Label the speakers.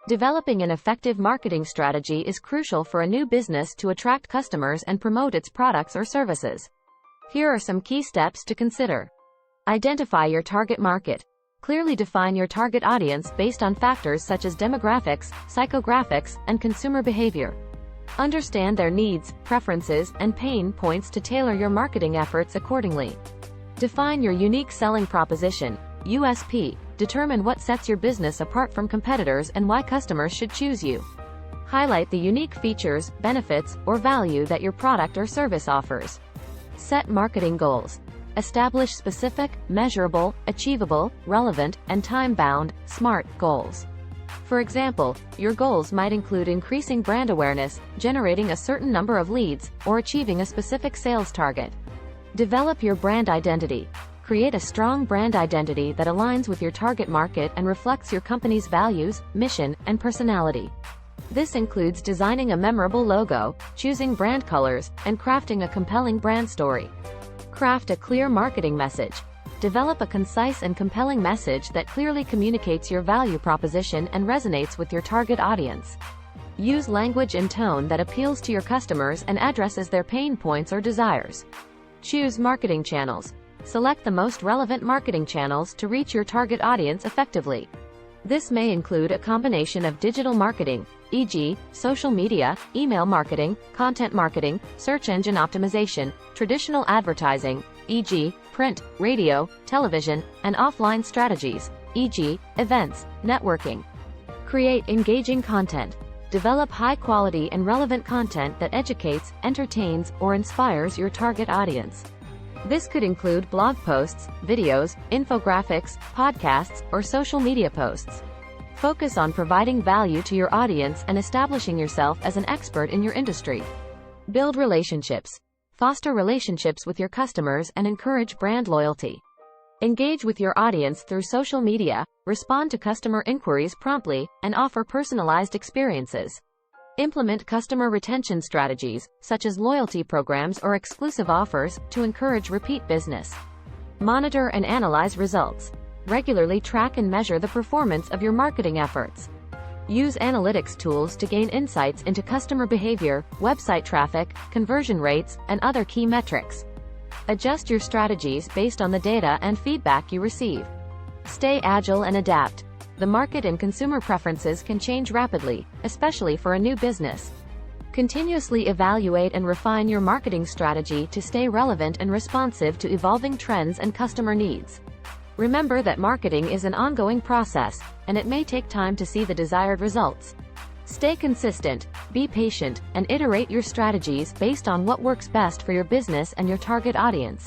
Speaker 1: Developing an effective marketing strategy is crucial for a new business to attract customers and promote its products or services. Here are some key steps to consider. Identify your target market. Clearly define your target audience based on factors such as demographics, psychographics, and consumer behavior. Understand their needs, preferences, and pain points to tailor your marketing efforts accordingly. Define your unique selling proposition, USP. Determine what sets your business apart from competitors and why customers should choose you. Highlight the unique features, benefits, or value that your product or service offers. Set marketing goals. Establish specific, measurable, achievable, relevant, and time-bound, SMART goals. For example, your goals might include increasing brand awareness, generating a certain number of leads, or achieving a specific sales target. Develop your brand identity. Create a strong brand identity that aligns with your target market and reflects your company's values, mission, and personality. This includes designing a memorable logo, choosing brand colors, and crafting a compelling brand story. Craft a clear marketing message. Develop a concise and compelling message that clearly communicates your value proposition and resonates with your target audience. Use language and tone that appeals to your customers and addresses their pain points or desires. Choose marketing channels. Select the most relevant marketing channels to reach your target audience effectively. This may include a combination of digital marketing, e.g., social media, email marketing, content marketing, search engine optimization, traditional advertising, e.g., print, radio, television, and offline strategies, e.g., events, networking. Create engaging content. Develop high-quality and relevant content that educates, entertains, or inspires your target audience. This could include blog posts, videos, infographics, podcasts, or social media posts. Focus on providing value to your audience and establishing yourself as an expert in your industry. Build relationships. Foster relationships with your customers and encourage brand loyalty. Engage with your audience through social media, respond to customer inquiries promptly, and offer personalized experiences. Implement customer retention strategies, such as loyalty programs or exclusive offers, to encourage repeat business. Monitor and analyze results. Regularly track and measure the performance of your marketing efforts. Use analytics tools to gain insights into customer behavior, website traffic, conversion rates, and other key metrics. Adjust your strategies based on the data and feedback you receive. Stay agile and adapt. The market and consumer preferences can change rapidly, especially for a new business. Continuously evaluate and refine your marketing strategy to stay relevant and responsive to evolving trends and customer needs. Remember that marketing is an ongoing process, and it may take time to see the desired results. Stay consistent, be patient, and iterate your strategies based on what works best for your business and your target audience.